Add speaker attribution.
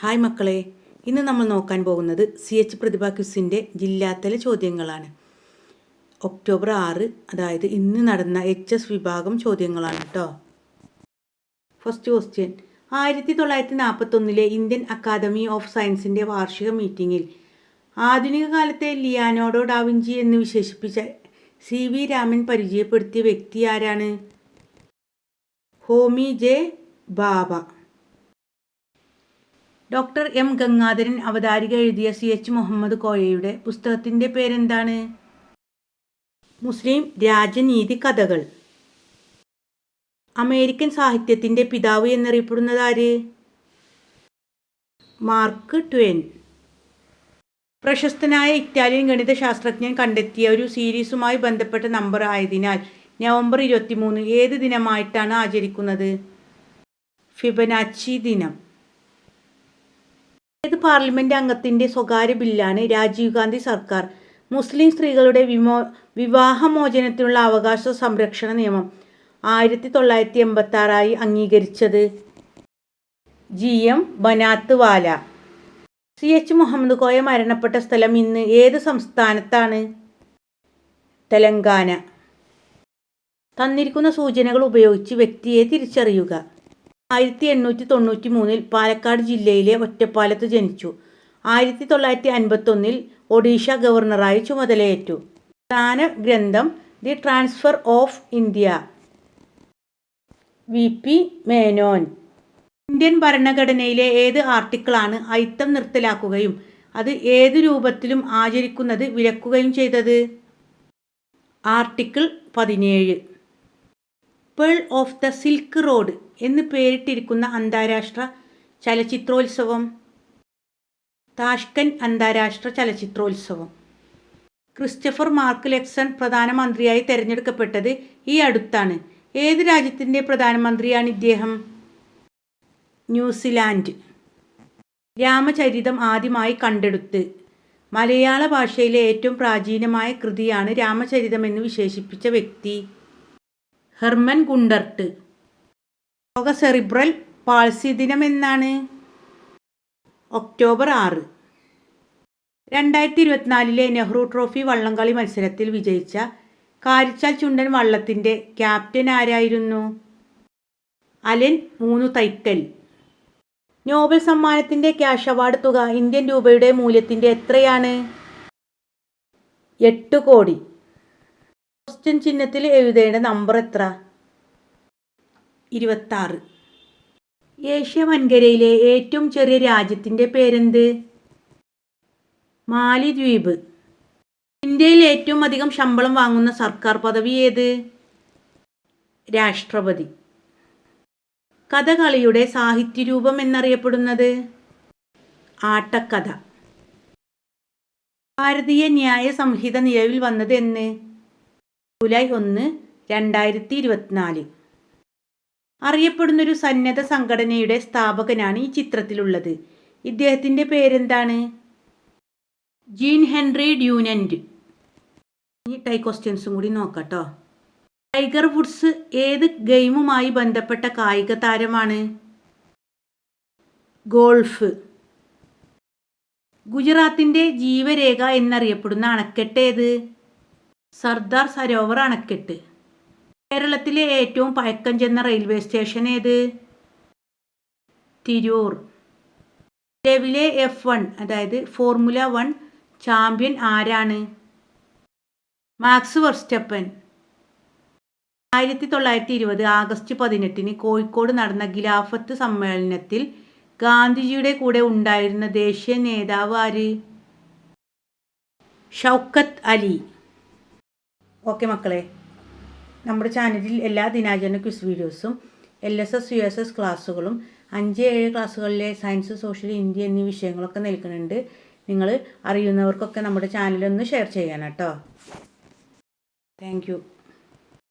Speaker 1: Hi മക്കളെ, ഇന്ന് നമ്മൾ നോക്കാൻ പോകുന്നത് CH പ്രതിഭ ക്വിസിൻ്റെ ജില്ലാതല ചോദ്യങ്ങളാണ്. ഒക്ടോബർ 6, അതായത് ഇന്ന് നടന്ന HS വിഭാഗം ചോദ്യങ്ങളാണ് കേട്ടോ. First question, 1941 Indian academy of സയൻസിൻ്റെ വാർഷിക മീറ്റിങ്ങിൽ ആധുനിക കാലത്തെ ലിയാനോഡോ ഡാവിഞ്ചി എന്ന് വിശേഷിപ്പിച്ച CV രാമൻ പരിചയപ്പെടുത്തിയ വ്യക്തി ആരാണ്? Homi J Bhabha. Doctor M Gangadharan അവതാരിക എഴുതിയ CH മുഹമ്മദ് കോയയുടെ പുസ്തകത്തിൻ്റെ പേരെന്താണ്? മുസ്ലിം രാജനീതി കഥകൾ. അമേരിക്കൻ സാഹിത്യത്തിൻ്റെ പിതാവ് എന്നറിയപ്പെടുന്നത് ആര്? Mark Twain. പ്രശസ്തനായ ഇറ്റാലിയൻ ഗണിതശാസ്ത്രജ്ഞൻ കണ്ടെത്തിയ ഒരു സീരീസുമായി ബന്ധപ്പെട്ട നമ്പർ ആയതിനാൽ നവംബർ 23 ഏത് ദിനമായിട്ടാണ് ആചരിക്കുന്നത്? ഫിബനാച്ചി ദിനം. ഏത് പാർലമെന്റ് അംഗത്തിൻ്റെ സ്വകാര്യ ബില്ലാണ് രാജീവ് ഗാന്ധി സർക്കാർ മുസ്ലിം സ്ത്രീകളുടെ വിവാഹമോചനത്തിനുള്ള അവകാശ സംരക്ഷണ നിയമം 1986 അംഗീകരിച്ചത്? GM ബനാത്ത് വാല. CH മുഹമ്മദ് കോയ മരണപ്പെട്ട സ്ഥലം ഇന്ന് ഏത് സംസ്ഥാനത്താണ്? തെലങ്കാന. തന്നിരിക്കുന്ന സൂചനകൾ ഉപയോഗിച്ച് വ്യക്തിയെ തിരിച്ചറിയുക. 1893 പാലക്കാട് ജില്ലയിലെ ഒറ്റപ്പാലത്ത് ജനിച്ചു. 1951 ഒഡീഷ ഗവർണറായി ചുമതലയേറ്റു. പ്രധാന ഗ്രന്ഥം the transfer of India. VP Menon. Indian ഭരണഘടനയിലെ ഏത് ആർട്ടിക്കിളാണ് അയിത്തം നിർത്തലാക്കുകയും അത് ഏതു രൂപത്തിലും ആചരിക്കുന്നത് വിലക്കുകയും ചെയ്തത്? Article 17. Pearl of the silk road എന്ന് പേരിട്ടിരിക്കുന്ന അന്താരാഷ്ട്ര ചലച്ചിത്രോത്സവം? താഷ്കന്റ് അന്താരാഷ്ട്ര ചലച്ചിത്രോത്സവം. ക്രിസ്റ്റഫർ മാർക്ക് ലെക്സൺ പ്രധാനമന്ത്രിയായി തെരഞ്ഞെടുക്കപ്പെട്ടത് ഈ അടുത്താണ്. ഏത് രാജ്യത്തിൻ്റെ പ്രധാനമന്ത്രിയാണ് ഇദ്ദേഹം? ന്യൂസിലാൻഡ്. രാമചരിതം ആദ്യമായി കണ്ടെടുത്ത് മലയാള ഭാഷയിലെ ഏറ്റവും പ്രാചീനമായ കൃതിയാണ് രാമചരിതമെന്ന് വിശേഷിപ്പിച്ച വ്യക്തി? Hermann Gundert. ലോക സെറിബ്രൽ പാൾസി ദിനം എന്നാണ്? ഒക്ടോബർ 6. 2024 നെഹ്റു ട്രോഫി വള്ളംകളി മത്സരത്തിൽ വിജയിച്ച കാരിച്ചാൽ ചുണ്ടൻ വള്ളത്തിൻ്റെ ക്യാപ്റ്റൻ ആരായിരുന്നു? Allen Moonnuthaikkal. Nobel സമ്മാനത്തിൻ്റെ cash award തുക ഇന്ത്യൻ രൂപയുടെ മൂല്യത്തിൻ്റെ എത്രയാണ്? 8 കോടി. ക്വസ്റ്റ്യൻ ചിഹ്നത്തിൽ എഴുതേണ്ട നമ്പർ എത്ര? 26. ഏഷ്യ വൻകരയിലെ ഏറ്റവും ചെറിയ രാജ്യത്തിൻ്റെ പേരെന്ത്? മാലിദ്വീപ്. ഇന്ത്യയിൽ ഏറ്റവും അധികം ശമ്പളം വാങ്ങുന്ന സർക്കാർ പദവി ഏത്? രാഷ്ട്രപതി. കഥകളിയുടെ സാഹിത്യരൂപം എന്നറിയപ്പെടുന്നത്? ആട്ടക്കഥ. ഭാരതീയ ന്യായ സംഹിത നിലവിൽ വന്നത് എന്ന്? ജൂലൈ 1, 2024. അറിയപ്പെടുന്നൊരു സന്നദ്ധ സംഘടനയുടെ സ്ഥാപകനാണ് ഈ ചിത്രത്തിലുള്ളത്. ഇദ്ദേഹത്തിൻ്റെ പേരെന്താണ്? Jean Henri Dunant. ഈ ക്വസ്റ്റ്യൻസും കൂടി നോക്കാട്ടോ. ടൈഗർ വുഡ്സ് ഏത് ഗെയിമുമായി ബന്ധപ്പെട്ട കായിക താരമാണ്? ഗോൾഫ്. ഗുജറാത്തിൻ്റെ ജീവരേഖ എന്നറിയപ്പെടുന്ന അണക്കെട്ട് ഏത്? സർദാർ സരോവർ അണക്കെട്ട്. കേരളത്തിലെ ഏറ്റവും പഴക്കം ചെന്ന റെയിൽവേ സ്റ്റേഷൻ ഏത്? തിരൂർ. നിലവിലെ F1 അതായത് ഫോർമുല 1 ചാമ്പ്യൻ ആരാണ്? Max Verstappen. 1920 ആഗസ്റ്റ് 18 കോഴിക്കോട് നടന്ന ഖിലാഫത്ത് സമ്മേളനത്തിൽ ഗാന്ധിജിയുടെ കൂടെ ഉണ്ടായിരുന്ന ദേശീയ നേതാവ് ആര്? ഷൗക്കത്ത് അലി. ഓക്കെ മക്കളെ, നമ്മുടെ ചാനലിൽ എല്ലാ ദിനാചരണ ക്വിസ് വീഡിയോസും LSS USS ക്ലാസ്സുകളും 5-7 ക്ലാസ്സുകളിലെ സയൻസ്, സോഷ്യൽ, ഹിന്ദി എന്നീ വിഷയങ്ങളൊക്കെ നൽകുന്നുണ്ട്. നിങ്ങൾ അറിയുന്നവർക്കൊക്കെ നമ്മുടെ ചാനലൊന്ന് ഷെയർ ചെയ്യണം കേട്ടോ. Thank you.